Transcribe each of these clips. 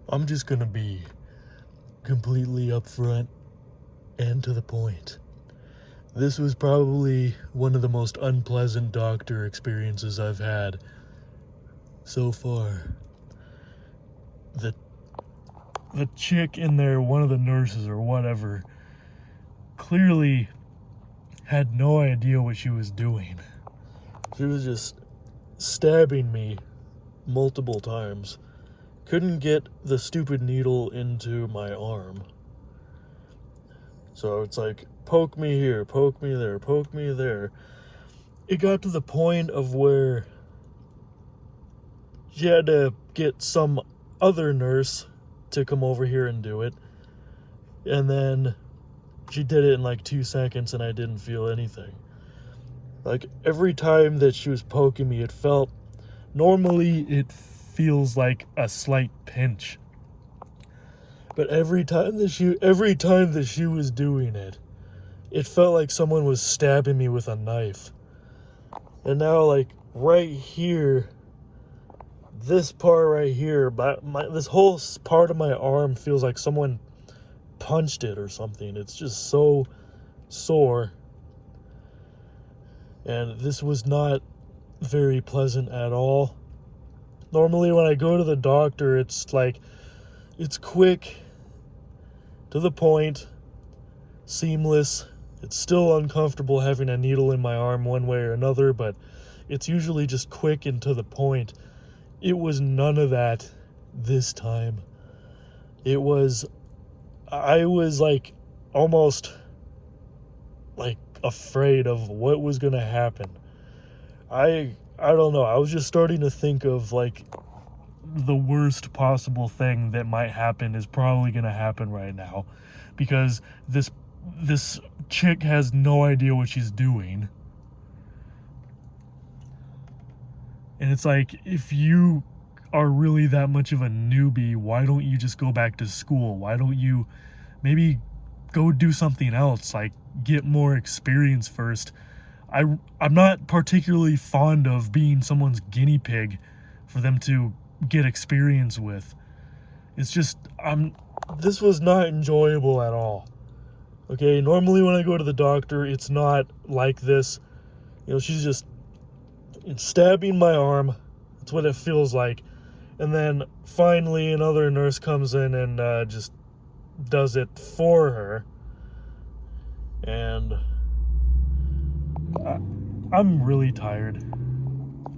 I'm just gonna be completely upfront and to the point. This was probably one of the most unpleasant doctor experiences I've had so far. The chick in there, one of the nurses or whatever, clearly had no idea what she was doing. She was just stabbing me multiple times. Couldn't get the stupid needle into my arm. So it's like, poke me here, poke me there, poke me there. It got to the point of where she had to get some other nurse to come over here and do it. And then she did it in like 2 seconds and I didn't feel anything. Like every time that she was poking me, normally it feels like a slight pinch. But every time that she was doing it, it felt like someone was stabbing me with a knife. And now, like right here, this part right here, this whole part of my arm feels like someone punched it or something. It's just so sore. And this was not very pleasant at all. Normally when I go to the doctor, it's quick, to the point, seamless. It's still uncomfortable having a needle in my arm one way or another, but it's usually just quick and to the point. It was none of that this time. I was like almost like afraid of what was gonna happen. I don't know. I was just starting to think of like the worst possible thing that might happen is probably gonna happen right now, because this chick has no idea what she's doing. And it's like, if you are really that much of a newbie, why don't you just go back to school? Why don't you maybe go do something else, like get more experience first? I'm not particularly fond of being someone's guinea pig for them to get experience with. It's just, this was not enjoyable at all. Okay, normally when I go to the doctor, it's not like this. You know, she's just stabbing my arm. That's what it feels like. And then finally another nurse comes in and just does it for her. And I'm really tired.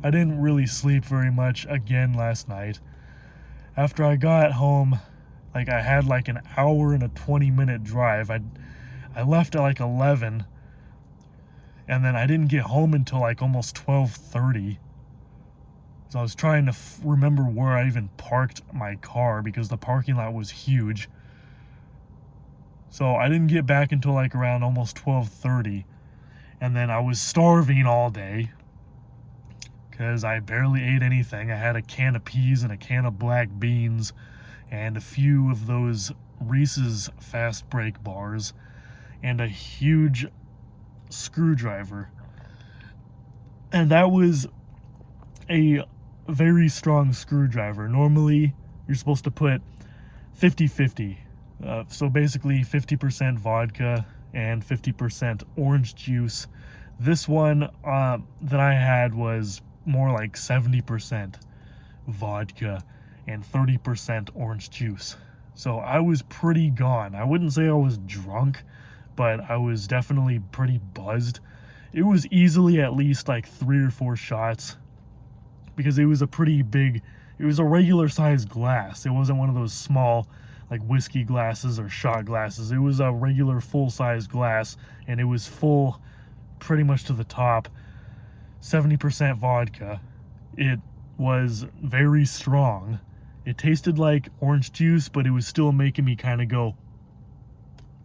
I didn't really sleep very much again last night. After I got home, like I had like an hour and a 20-minute drive. I left at like 11, and then I didn't get home until like almost 12:30. So I was trying to remember where I even parked my car, because the parking lot was huge. So I didn't get back until like around almost 12:30. And then I was starving all day because I barely ate anything. I had a can of peas and a can of black beans and a few of those Reese's Fast Break bars and a huge screwdriver. And that was a very strong screwdriver. Normally, you're supposed to put 50-50. So basically 50% vodka and 50% orange juice. This one that I had was more like 70% vodka and 30% orange juice. So I was pretty gone. I wouldn't say I was drunk, but I was definitely pretty buzzed. It was easily at least like 3 or 4 shots, because it was it was a regular sized glass. It wasn't one of those small like whiskey glasses or shot glasses. It was a regular full-size glass, and it was full pretty much to the top. 70% vodka. It was very strong. It tasted like orange juice, but it was still making me kind of go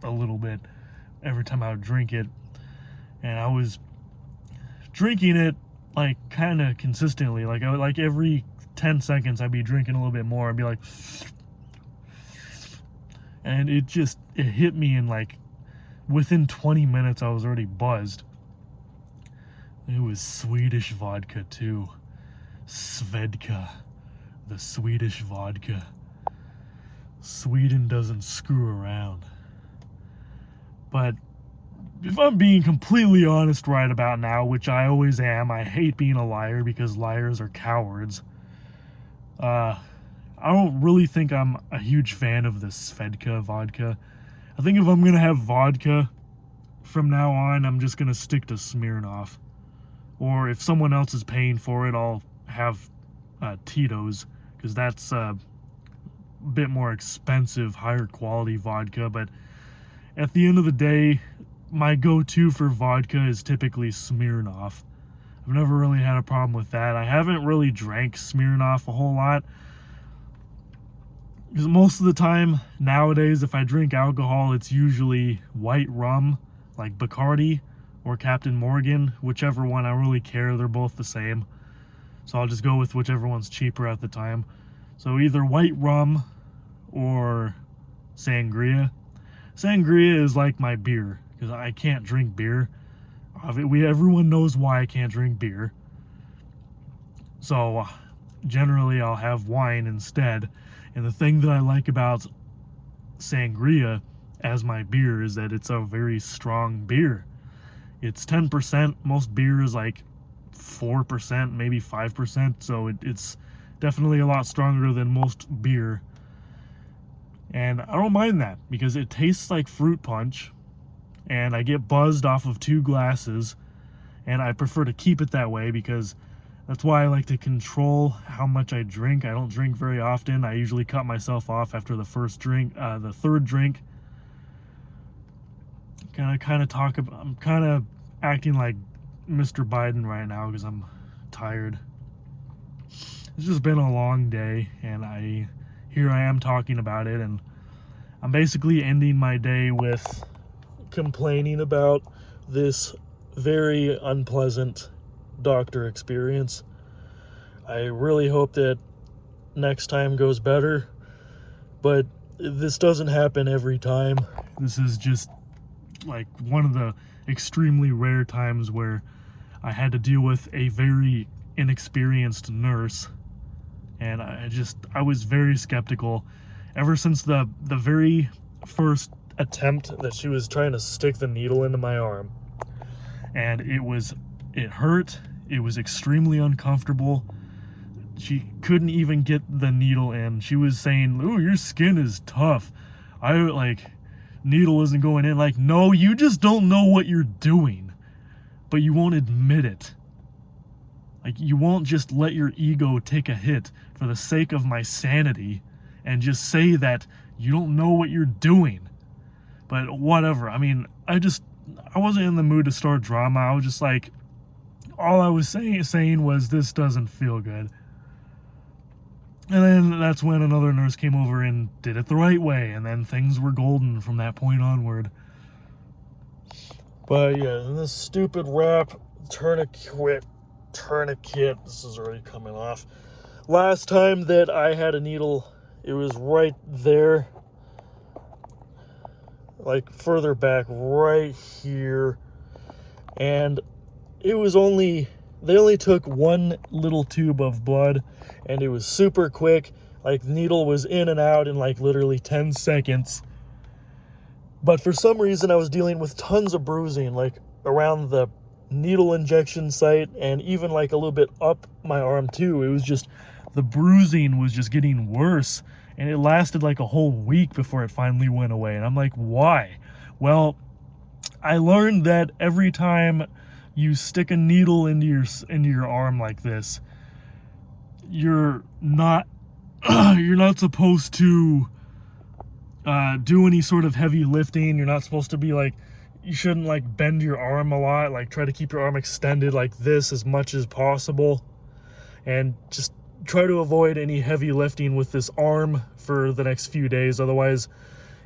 a little bit every time I would drink it. And I was drinking it like kind of consistently. Like every 10 seconds I'd be drinking a little bit more. I'd be like, and it hit me in like within 20 minutes I was already buzzed. It was Swedish vodka too. Svedka, the Swedish vodka. Sweden doesn't screw around. But if I'm being completely honest right about now, which I always am, I hate being a liar because liars are cowards. I don't really think I'm a huge fan of this Svedka vodka. I think if I'm going to have vodka from now on, I'm just going to stick to Smirnoff. Or if someone else is paying for it, I'll have Tito's, because that's a bit more expensive, higher quality vodka. But at the end of the day, my go-to for vodka is typically Smirnoff. I've never really had a problem with that. I haven't really drank Smirnoff a whole lot, because most of the time nowadays, if I drink alcohol, it's usually white rum, like Bacardi or Captain Morgan, whichever one. I don't really care. They're both the same. So I'll just go with whichever one's cheaper at the time. So either white rum or sangria. Sangria is like my beer, because I can't drink beer. Everyone knows why I can't drink beer. So generally I'll have wine instead. And the thing that I like about sangria as my beer is that it's a very strong beer. It's 10%. Most beer is like 4%, maybe 5%. So it's definitely a lot stronger than most beer. And I don't mind that, because it tastes like fruit punch. And I get buzzed off of 2 glasses. And I prefer to keep it that way, because that's why I like to control how much I drink. I don't drink very often. I usually cut myself off after the first drink, the third drink. I'm kind of acting like Mr. Biden right now because I'm tired. It's just been a long day, and here I am talking about it, and I'm basically ending my day with complaining about this very unpleasant doctor experience. I really hope that next time goes better, but this doesn't happen every time. This is just like one of the extremely rare times where I had to deal with a very inexperienced nurse, and I was very skeptical ever since the very first attempt that she was trying to stick the needle into my arm. And it hurt. It was extremely uncomfortable. She couldn't even get the needle in. She was saying, "Ooh, your skin is tough. Needle isn't going in." Like, no, you just don't know what you're doing, but you won't admit it. Like, you won't just let your ego take a hit for the sake of my sanity and just say that you don't know what you're doing. But whatever. I mean, I wasn't in the mood to start drama. I was just like, all I was saying was, this doesn't feel good. And then that's when another nurse came over and did it the right way, and then things were golden from that point onward. But yeah, and this stupid wrap tourniquet, this is already coming off. Last time that I had a needle, it was right there, like further back, right here, and they only took one little tube of blood, and it was super quick. Like, the needle was in and out in like literally 10 seconds. But for some reason, I was dealing with tons of bruising, like around the needle injection site, and even like a little bit up my arm too. It was just, the bruising was just getting worse, and it lasted like a whole week before it finally went away. And I'm like, why? Well, I learned that every time you stick a needle into your arm like this, you're not supposed to do any sort of heavy lifting. You're not supposed to be like, you shouldn't like bend your arm a lot, like try to keep your arm extended like this as much as possible, and just try to avoid any heavy lifting with this arm for the next few days. Otherwise,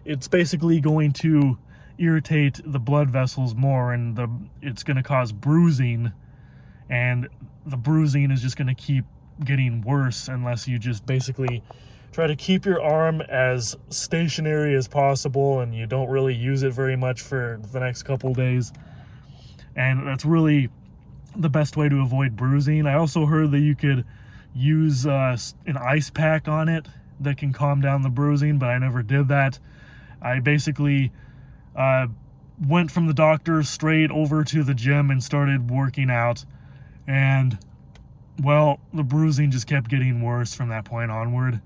it's basically going to irritate the blood vessels more, and it's going to cause bruising, and the bruising is just going to keep getting worse unless you just basically try to keep your arm as stationary as possible, and you don't really use it very much for the next couple days. And that's really the best way to avoid bruising. I also heard that you could use an ice pack on it that can calm down the bruising, but I never did that. I basically went from the doctor straight over to the gym and started working out, and well, the bruising just kept getting worse from that point onward.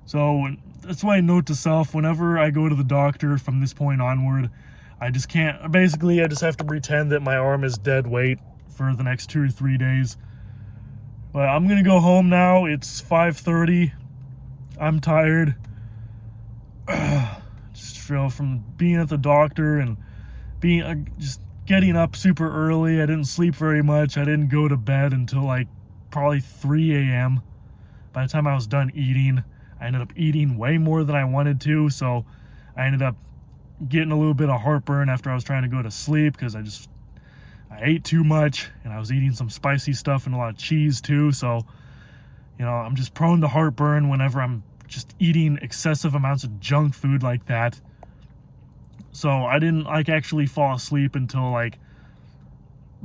So that's why I note to self, whenever I go to the doctor from this point onward, I just can't, basically I just have to pretend that my arm is dead weight for the next 2 or 3 days. But I'm gonna go home now. It's 5:30. I'm tired. Just feel from being at the doctor and being just getting up super early. I didn't sleep very much. I didn't go to bed until like probably 3 a.m. By the time I was done eating, I ended up eating way more than I wanted to, so I ended up getting a little bit of heartburn after I was trying to go to sleep because I ate too much, and I was eating some spicy stuff and a lot of cheese too, so you know, I'm just prone to heartburn whenever I'm just eating excessive amounts of junk food like that. So I didn't actually fall asleep until like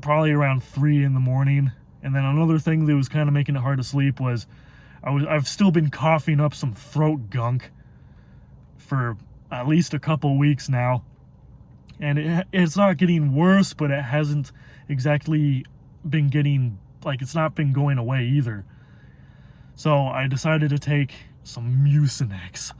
probably around 3 in the morning. And then another thing that was kind of making it hard to sleep was I've still been coughing up some throat gunk for at least a couple weeks now. And it's not getting worse, but it hasn't exactly been getting, like, it's not been going away either. So I decided to take some Mucinex.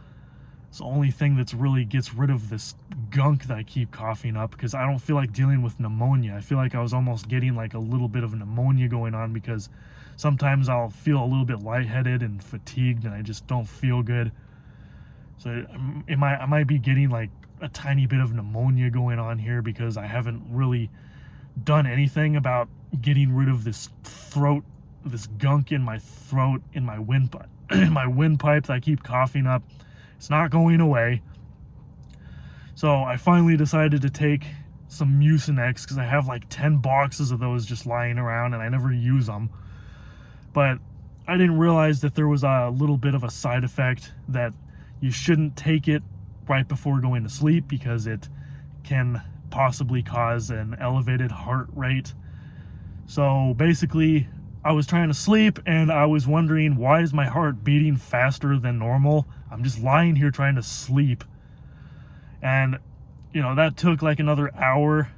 It's the only thing that's really gets rid of this gunk that I keep coughing up, because I don't feel like dealing with pneumonia. I feel like I was almost getting like a little bit of pneumonia going on, because sometimes I'll feel a little bit lightheaded and fatigued and I just don't feel good. So I might be getting like a tiny bit of pneumonia going on here, because I haven't really done anything about getting rid of this gunk in my throat, in my windpipe, that I keep coughing up. It's not going away. So I finally decided to take some Mucinex, because I have like 10 boxes of those just lying around and I never use them. But I didn't realize that there was a little bit of a side effect, that you shouldn't take it right before going to sleep, because it can possibly cause an elevated heart rate. So basically, I was trying to sleep and I was wondering, why is my heart beating faster than normal? I'm just lying here trying to sleep. And, you know, that took like another hour